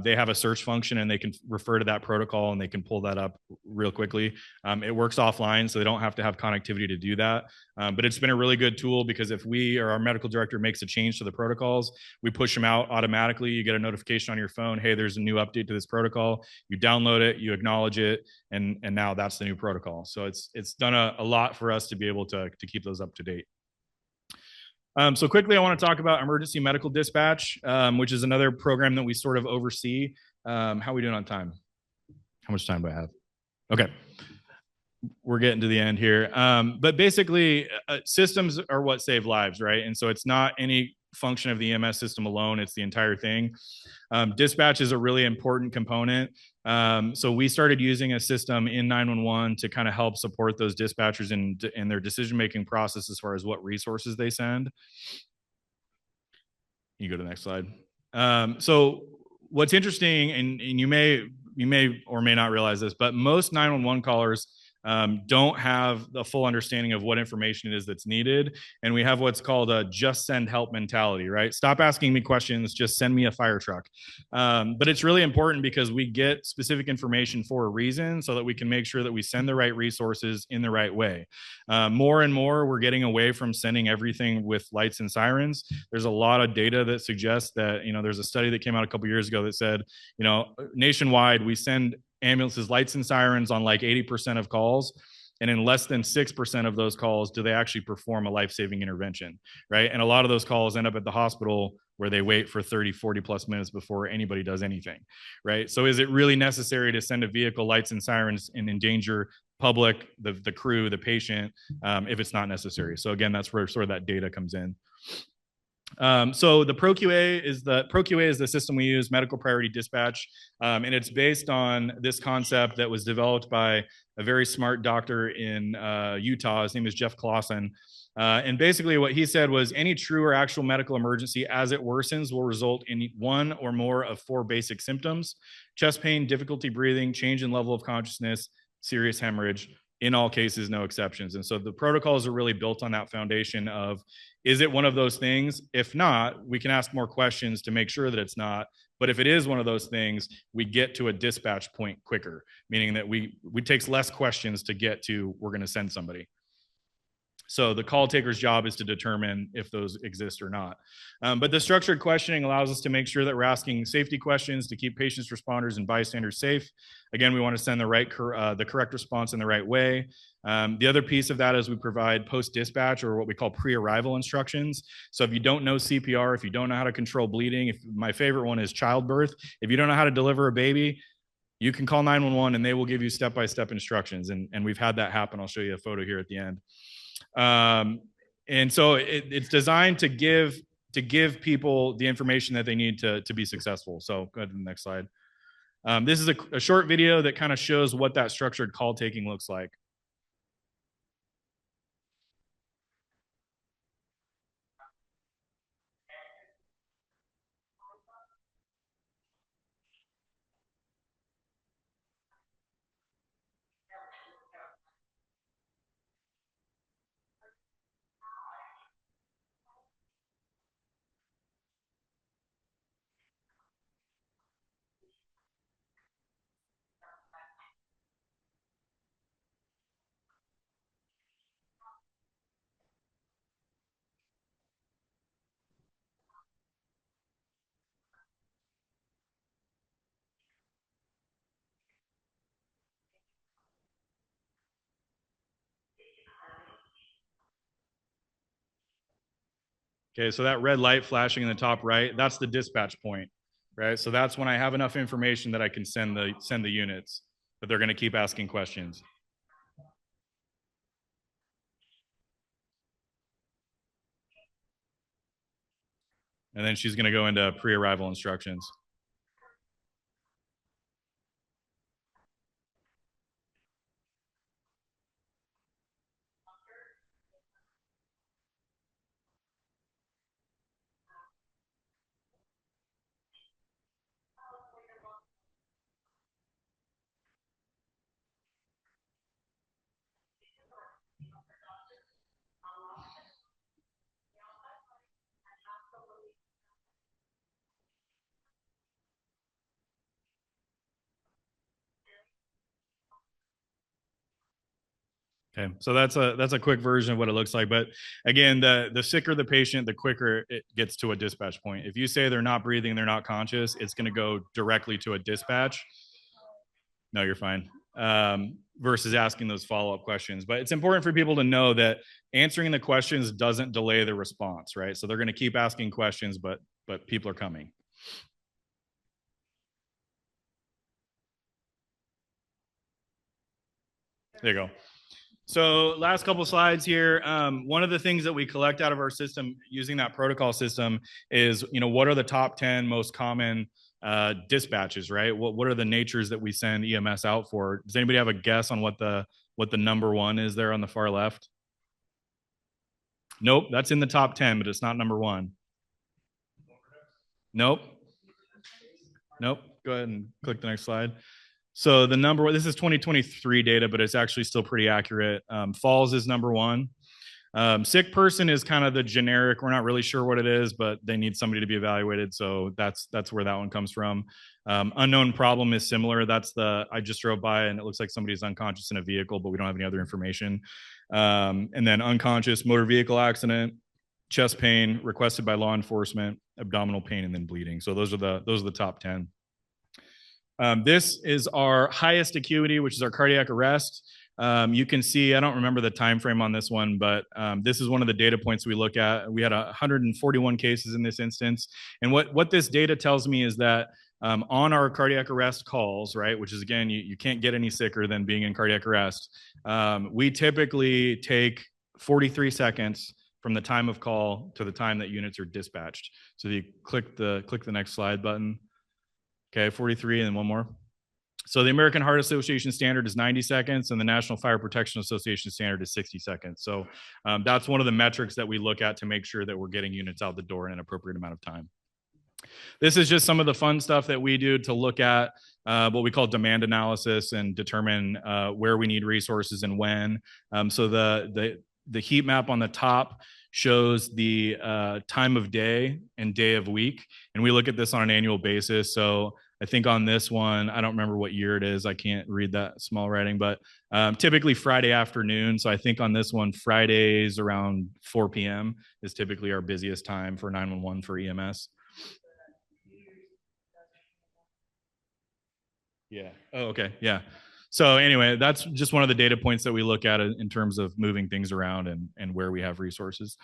they have a search function and they can refer to that protocol and they can pull that up real quickly. It works offline, so they don't have to have connectivity to do that. But it's been a really good tool because if we or our medical director makes a change to the protocols, we push them out automatically. You get a notification on your phone, hey, there's a new update to this protocol. You download it, you acknowledge it, and now that's the new protocol. So it's done a lot for us to be able to keep those up to date. So quickly, I want to talk about emergency medical dispatch, which is another program that we sort of oversee. How are we doing on time? How much time do I have? Okay. We're getting to the end here. But basically, systems are what save lives, right? And so it's not any function of the EMS system alone, it's the entire thing. Dispatch is a really important component. So we started using a system in 911 to kind of help support those dispatchers in their decision-making process as far as what resources they send. You go to the next slide. So what's interesting, and you may or may not realize this, but most 911 callers don't have the full understanding of what information it is that's needed. And we have what's called a just send help mentality, right? Stop asking me questions, just send me a fire truck. But it's really important because we get specific information for a reason so that we can make sure that we send the right resources in the right way. More and more, we're getting away from sending everything with lights and sirens. There's a lot of data that suggests that, there's a study that came out a couple years ago that said, nationwide, we send ambulances, lights and sirens on like 80% of calls. And in less than 6% of those calls, do they actually perform a life-saving intervention, right? And a lot of those calls end up at the hospital where they wait for 30, 40 plus minutes before anybody does anything, right? So is it really necessary to send a vehicle, lights and sirens, and endanger public, the crew, the patient, if it's not necessary? So again, that's where sort of that data comes in. So the ProQA is the system we use, medical priority dispatch, and it's based on this concept that was developed by a very smart doctor in Utah. His name is Jeff Clausen. And basically what he said was any true or actual medical emergency as it worsens will result in one or more of 4 basic symptoms: chest pain, difficulty breathing, change in level of consciousness, serious hemorrhage. In all cases, no exceptions. And so the protocols are really built on that foundation of, is it one of those things? If not, we can ask more questions to make sure that it's not. But if it is one of those things, we get to a dispatch point quicker, meaning that we takes less questions to get to, we're going to send somebody. So the call taker's job is to determine if those exist or not. But the structured questioning allows us to make sure that we're asking safety questions to keep patients, responders, and bystanders safe. Again, we want to send the correct response in the right way. The other piece of that is we provide post-dispatch, or what we call pre-arrival instructions. So if you don't know CPR, if you don't know how to control bleeding, my favorite one is childbirth. If you don't know how to deliver a baby, you can call 911 and they will give you step-by-step instructions. And we've had that happen. I'll show you a photo here at the end. And so it's designed to give people the information that they need to be successful. So go ahead to the next slide. This is a short video that kind of shows what that structured call taking looks like. Okay, so that red light flashing in the top right, that's the dispatch point, right? So that's when I have enough information that I can send the units, but they're going to keep asking questions. And then she's going to go into pre-arrival instructions. Okay, so that's a quick version of what it looks like. But again, the sicker the patient, the quicker it gets to a dispatch point. If you say they're not breathing, they're not conscious, it's going to go directly to a dispatch. No, you're fine. Versus asking those follow-up questions. But it's important for people to know that answering the questions doesn't delay the response, right? So they're going to keep asking questions, but people are coming. There you go. So last couple slides here. One of the things that we collect out of our system using that protocol system is, what are the top 10 most common dispatches, right? What are the natures that we send EMS out for? Does anybody have a guess on what the number one is there on the far left? Nope, that's in the top 10, but it's not number one. Nope. Go ahead and click the next slide. So the number, this is 2023 data, but it's actually still pretty accurate. Falls is number one. Sick person is kind of the generic. We're not really sure what it is, but they need somebody to be evaluated. So that's where that one comes from. Unknown problem is similar. That's I just drove by and it looks like somebody's unconscious in a vehicle, but we don't have any other information. And then unconscious, motor vehicle accident, chest pain requested by law enforcement, abdominal pain, and then bleeding. So those are the top 10. This is our highest acuity, which is our cardiac arrest. You can see, I don't remember the time frame on this one, but this is one of the data points we look at. We had 141 cases in this instance. And what this data tells me is that on our cardiac arrest calls, right, which is, again, you can't get any sicker than being in cardiac arrest, we typically take 43 seconds from the time of call to the time that units are dispatched. So you click the next slide button. Okay, 43 and then one more. So the American Heart Association standard is 90 seconds and the National Fire Protection Association standard is 60 seconds. So that's one of the metrics that we look at to make sure that we're getting units out the door in an appropriate amount of time. This is just some of the fun stuff that we do to look at what we call demand analysis and determine where we need resources and when. So the heat map on the top shows the time of day and day of week. And we look at this on an annual basis. So I think on this one, I don't remember what year it is. I can't read that small writing, but typically Friday afternoon. So I think on this one, Fridays around 4 p.m. is typically our busiest time for 911 for EMS. Yeah. Oh, okay. Yeah. So anyway, that's just one of the data points that we look at in terms of moving things around and where we have resources.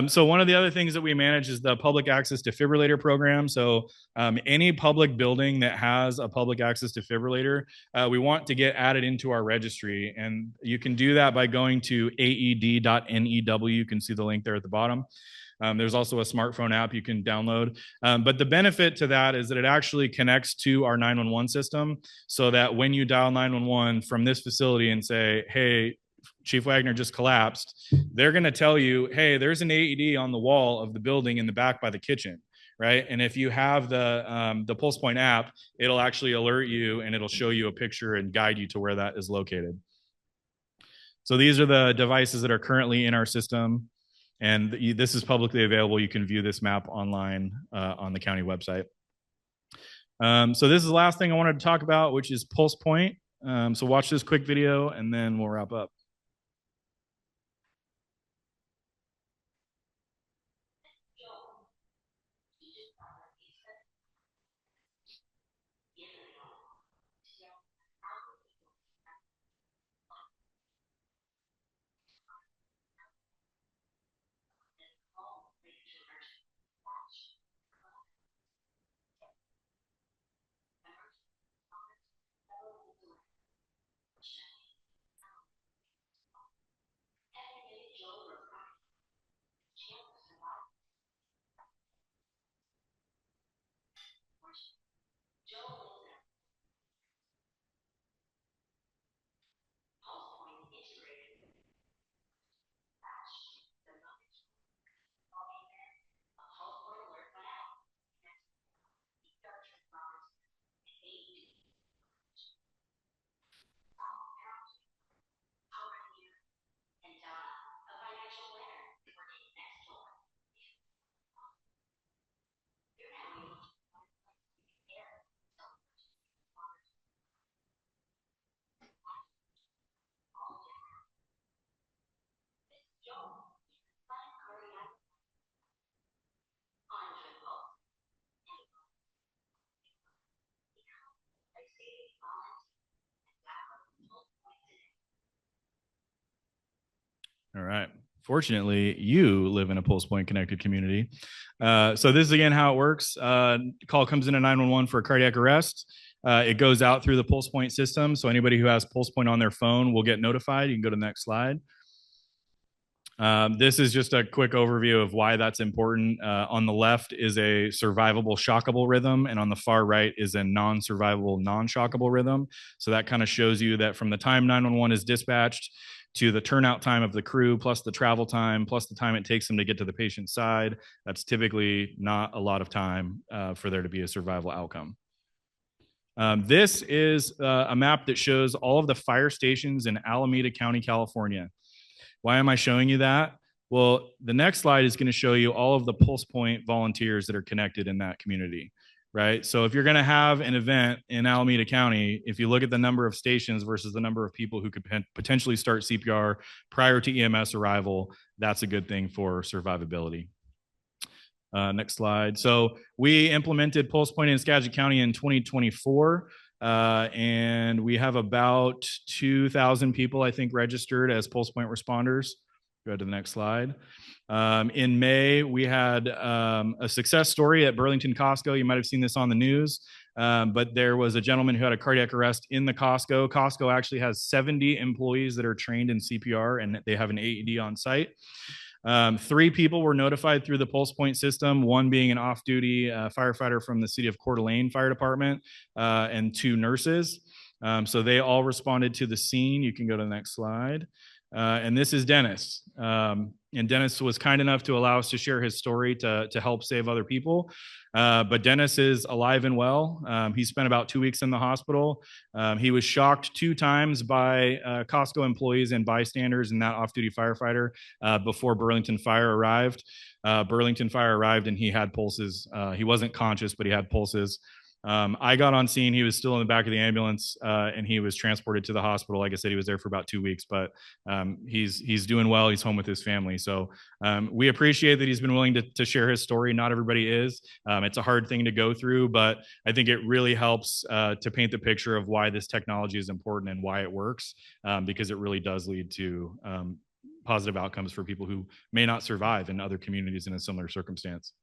So one of the other things that we manage is the public access defibrillator program. So any public building that has a public access defibrillator, we want to get added into our registry. And you can do that by going to aed.new. You can see the link there at the bottom. There's also a smartphone app you can download. But the benefit to that is that it actually connects to our 911 system so that when you dial 911 from this facility and say, hey, Chief Wagner just collapsed, they're going to tell you, hey, there's an AED on the wall of the building in the back by the kitchen, right? And if you have the Pulse Point app, it'll actually alert you and it'll show you a picture and guide you to where that is located. So these are the devices that are currently in our system. And this is publicly available. You can view this map online on the county website. So this is the last thing I wanted to talk about, which is Pulse Point. So watch this quick video and then we'll wrap up. All right. Fortunately, you live in a Pulse Point connected community. So this is again how it works. Call comes in at 911 for a cardiac arrest. It goes out through the Pulse Point system. So anybody who has Pulse Point on their phone will get notified. You can go to the next slide. This is just a quick overview of why that's important. On the left is a survivable shockable rhythm, and on the far right is a non-survivable non-shockable rhythm. So that kind of shows you that from the time 911 is dispatched to the turnout time of the crew, plus the travel time, plus the time it takes them to get to the patient's side, that's typically not a lot of time for there to be a survival outcome. This is a map that shows all of the fire stations in Alameda County, California. Why am I showing you that? Well, the next slide is going to show you all of the Pulse Point volunteers that are connected in that community, right? So if you're going to have an event in Alameda County, if you look at the number of stations versus the number of people who could potentially start CPR prior to EMS arrival, that's a good thing for survivability. Next slide. So we implemented Pulse Point in Skagit County in 2024. And we have about 2,000 people, I think, registered as Pulse Point responders. Go to the next slide. In May, we had a success story at Burlington Costco. You might have seen this on the news, but there was a gentleman who had a cardiac arrest in the Costco. Costco actually has 70 employees that are trained in CPR, and they have an AED on site. 3 people were notified through the Pulse Point system, one being an off-duty firefighter from the city of Coeur d'Alene Fire Department, and 2 nurses. So they all responded to the scene. You can go to the next slide. And this is Dennis. And Dennis was kind enough to allow us to share his story to help save other people. But Dennis is alive and well. He spent about 2 weeks in the hospital. He was shocked 2 times by Costco employees and bystanders and that off-duty firefighter before Burlington Fire arrived. Burlington Fire arrived and he had pulses. He wasn't conscious, but he had pulses. I got on scene. He was still in the back of the ambulance, and he was transported to the hospital. Like I said, he was there for about 2 weeks, but he's doing well. He's home with his family. So we appreciate that he's been willing to share his story. Not everybody is. It's a hard thing to go through, but I think it really helps to paint the picture of why this technology is important and why it works, because it really does lead to positive outcomes for people who may not survive in other communities in a similar circumstance.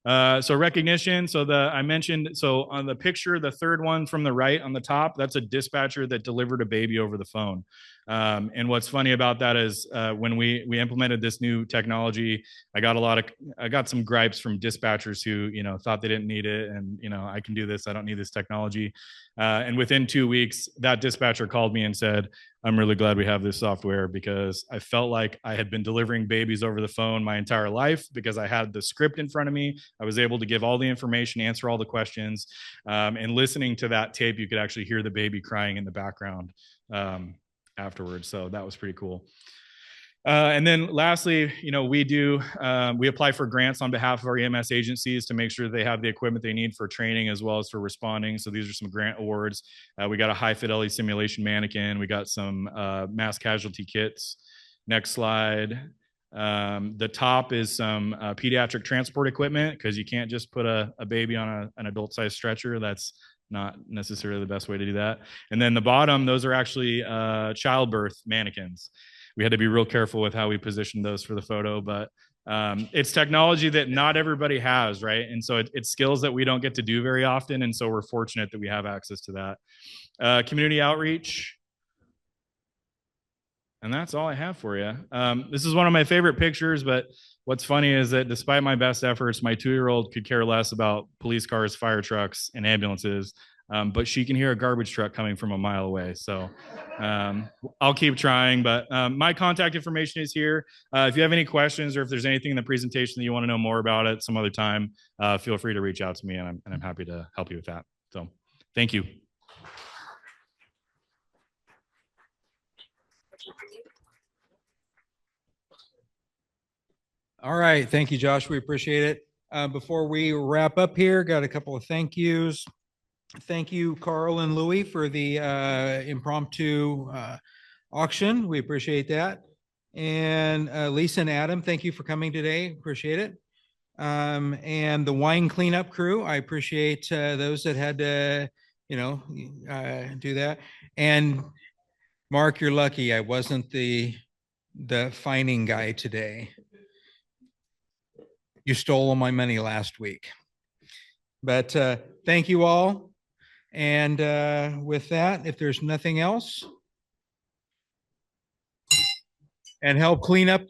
So recognition. So I mentioned, so on the picture, the third one from the right on the top, that's a dispatcher that delivered a baby over the phone. And what's funny about that is when we implemented this new technology, I got some gripes from dispatchers who, thought they didn't need it. And, I can do this. I don't need this technology. And within 2 weeks, that dispatcher called me and said, I'm really glad we have this software because I felt like I had been delivering babies over the phone my entire life because I had the script in front of me. I was able to give all the information, answer all the questions. And listening to that tape, you could actually hear the baby crying in the background afterwards. So that was pretty cool. And then lastly, we apply for grants on behalf of our EMS agencies to make sure they have the equipment they need for training as well as for responding. So these are some grant awards. We got a high fidelity simulation mannequin. We got some mass casualty kits. Next slide. The top is some pediatric transport equipment because you can't just put a baby on an adult sized stretcher. That's not necessarily the best way to do that. And then the bottom, those are actually childbirth mannequins. We had to be real careful with how we positioned those for the photo, but it's technology that not everybody has, right? And so it's skills that we don't get to do very often. And so we're fortunate that we have access to that. Community outreach. And that's all I have for you. This is one of my favorite pictures, but what's funny is that despite my best efforts, my 2-year-old could care less about police cars, fire trucks, and ambulances. But she can hear a garbage truck coming from a mile away. So I'll keep trying, but my contact information is here. If you have any questions or if there's anything in the presentation that you want to know more about it some other time, feel free to reach out to me and I'm happy to help you with that. So thank you. All right. Thank you, Josh. We appreciate it. Before we wrap up here, got a couple of thank yous. Thank you, Carl and Louie, for the impromptu auction. We appreciate that. And Lisa and Adam, thank you for coming today. Appreciate it. And the wine cleanup crew, I appreciate those that had to, do that. And Mark, you're lucky I wasn't the fining guy today. You stole all my money last week. But thank you all. And with that, if there's nothing else, and help clean up